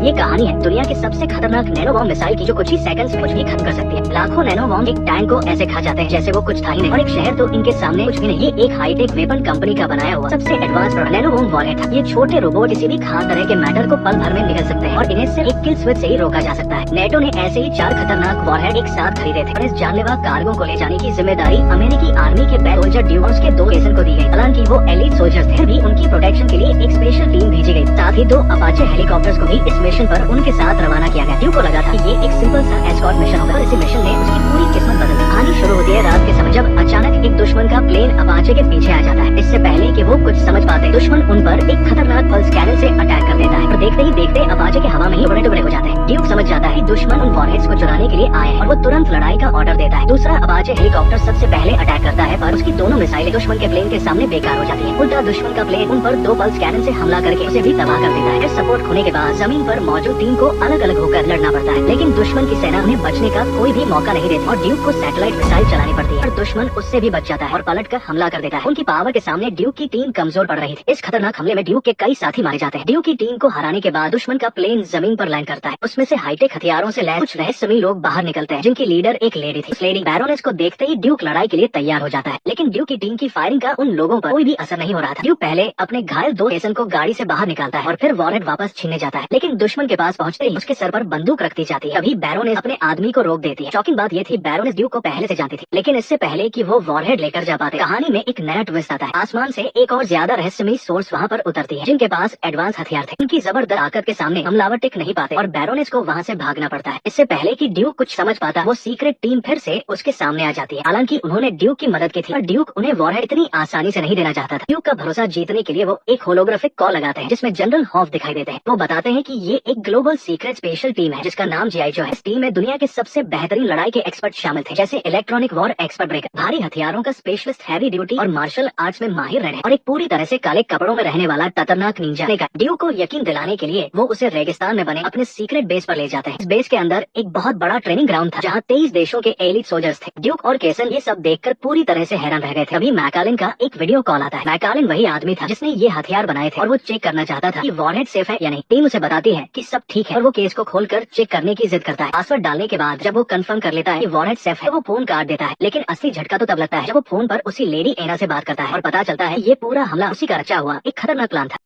ये कहानी है दुनिया की सबसे खतरनाक नैनो बॉम्ब मिसाइल की, जो कुछ ही सेकंड्स में कुछ भी खत्म कर सकती है। लाखों नैनो बॉम्ब एक टैंक को ऐसे खा जाते हैं जैसे वो कुछ था ही नहीं, और एक शहर तो इनके सामने कुछ भी नहीं। ये एक हाईटेक वेपन कंपनी का बनाया हुआ सबसे एडवांस नैनो बॉम्ब वॉरहेड था। ये छोटे रोबोट किसी भी खास तरह के मैटर को पल भर में निकल सकते हैं और इन्हें सिर्फ एक किल स्विच से ही रोका जा सकता है। नेटो ने ऐसे ही 4 खतरनाक वॉरहेड एक साथ खरीदे थे और इस जानलेवा कार्गो को ले जाने की जिम्मेदारी अमेरिकी आर्मी के बैक सोल्जर ड्यूक और उसके 2 एजेंट को दी गई। हालांकि वो एलीट सोल्जर्स थे, भी उनकी प्रोटेक्शन के लिए एक स्पेशल टीम भेजी गई। साथ ही 2 अपाचे हेलीकॉप्टर्स को भी इस मिशन पर उनके साथ रवाना किया गया। ड्यूक को लगा था कि ये एक सिंपल सा एस्कॉर्ट मिशन होगा, और इसी मिशन ने उसकी पूरी किस्मत बदल दी। कहानी शुरू होती है रात के समय, जब अचानक एक दुश्मन का प्लेन अपाचे के पीछे आ जाता है। इससे पहले कि वो कुछ समझ पाते, दुश्मन उन पर एक खतरनाक पल्स कैनन से अटैक कर देता है और देखते ही देखते अपाचे के हवा में ही बड़े टुकड़े हो जाते हैं। ड्यूक समझ जाता है कि दुश्मन उन वॉरहेड्स को चुराने के लिए आए हैं और वो तुरंत लड़ाई का ऑर्डर देता है। दूसरा अपाचे हेलीकॉप्टर सबसे पहले अटैक करता है, पर उसकी दोनों मिसाइलें दुश्मन के प्लेन के सामने बेकार हो जाती है। उल्टा दुश्मन का प्लेन उन पर 2 पल्स कैनन से हमला करके उसे भी तबाह कर देता है। सपोर्ट खोने के बाद जमीन पर मौजूद टीम को अलग अलग होकर लड़ना पड़ता है, लेकिन दुश्मन की सेना उन्हें बचने का कोई भी मौका नहीं देती और ड्यूक को सैटेलाइट मिसाइल चलानी पड़ती है और दुश्मन उससे भी बच जाता है और पलट कर हमला कर देता है। उनकी पावर के सामने ड्यूक की टीम कमजोर पड़ रही थी। इस खतरनाक हमले में ड्यूक के कई साथी मारे जाते हैं। ड्यूक की टीम को हराने के बाद दुश्मन का प्लेन जमीन पर लैंड करता है। उसमें से हाईटेक हथियारों से लैस कुछ रहस्यमयी लोग बाहर निकलते हैं, जिनकी लीडर एक लेडी थी। उस लेडी बैरोनेस को देखते ही ड्यूक लड़ाई के लिए तैयार हो जाता है, लेकिन ड्यूक की टीम की फायरिंग का उन लोगों पर कोई भी असर नहीं हो रहा था। ड्यूक पहले अपने घायल 2 एजेंट को गाड़ी से बाहर निकालता है और फिर वॉरहेड वापस छीनने जाता है, लेकिन दुश्मन के पास पहुंचते ही उसके सर पर बंदूक रखती जाती है। अभी बैरोनेस अपने आदमी को रोक देती है। शॉकिंग बात ये थी, बैरोनेस ड्यूक को पहले से जानती थी, लेकिन इससे पहले कि वो वॉरहेड लेकर जा पाते, कहानी में एक नया ट्विस्ट आता है। आसमान से एक और ज्यादा रहस्यमयी सोर्स वहाँ पर उतरती है, जिनके पास एडवांस हथियार थे। उनकी जबरदस्त ताकत के सामने हमलावर टिक नहीं पाते और बैरोनेस को वहाँ से भागना पड़ता है। इससे पहले कि ड्यूक कुछ समझ पाता, वो सीक्रेट टीम फिर से उसके सामने आ जाती है। हालांकि उन्होंने ड्यूक की मदद की थी, और ड्यूक उन्हें वॉरहेड इतनी आसानी से नहीं देना चाहता था। ड्यूक का भरोसा जीतने के लिए वो एक होलोग्राफिक कॉल लगाते हैं, जिसमें जनरल हॉफ दिखाई देते हैं। वो बताते हैं कि ये एक ग्लोबल सीक्रेट स्पेशल टीम है, जिसका नाम जीआई जो है। इस टीम में दुनिया के सबसे बेहतरीन लड़ाई के एक्सपर्ट शामिल थे, जैसे इलेक्ट्रॉनिक वॉर एक्सपर्ट ब्रेकर, भारी हथियारों का स्पेशलिस्ट, हैवी ड्यूटी और मार्शल आर्ट्स में माहिर रहने, और एक पूरी तरह से काले कपड़ों में रहने वाला खतरनाक निंजा। ड्यूक को यकीन दिलाने के लिए वो उसे रेगिस्तान में बने अपने सीक्रेट बेस पर ले जाते हैं। इस बेस के अंदर एक बहुत बड़ा ट्रेनिंग ग्राउंड था, जहाँ 23 देशों के एलिट सोल्जर्स थे। ड्यूक और केसन ये सब देखकर पूरी तरह से हैरान रह गए थे। अभी मैकालिन का एक वीडियो कॉल आता है। मैकालिन वही आदमी था जिसने ये हथियार बनाए थे, और वो चेक करना चाहता था कि वॉरहेड सेफ है या नहीं। टीम उसे बताती है कि सब ठीक है, और वो केस को खोलकर चेक करने की जिद करता है। पासवर्ड डालने के बाद जब वो कंफर्म कर लेता है कि वॉरहेड सेफ है, वो फोन काट देता है। लेकिन असली झटका तो तब लगता है जब वो फोन पर उसी लेडी एना से बात करता है और पता चलता है ये पूरा हमला उसी का रचा हुआ एक खतरनाक प्लान था।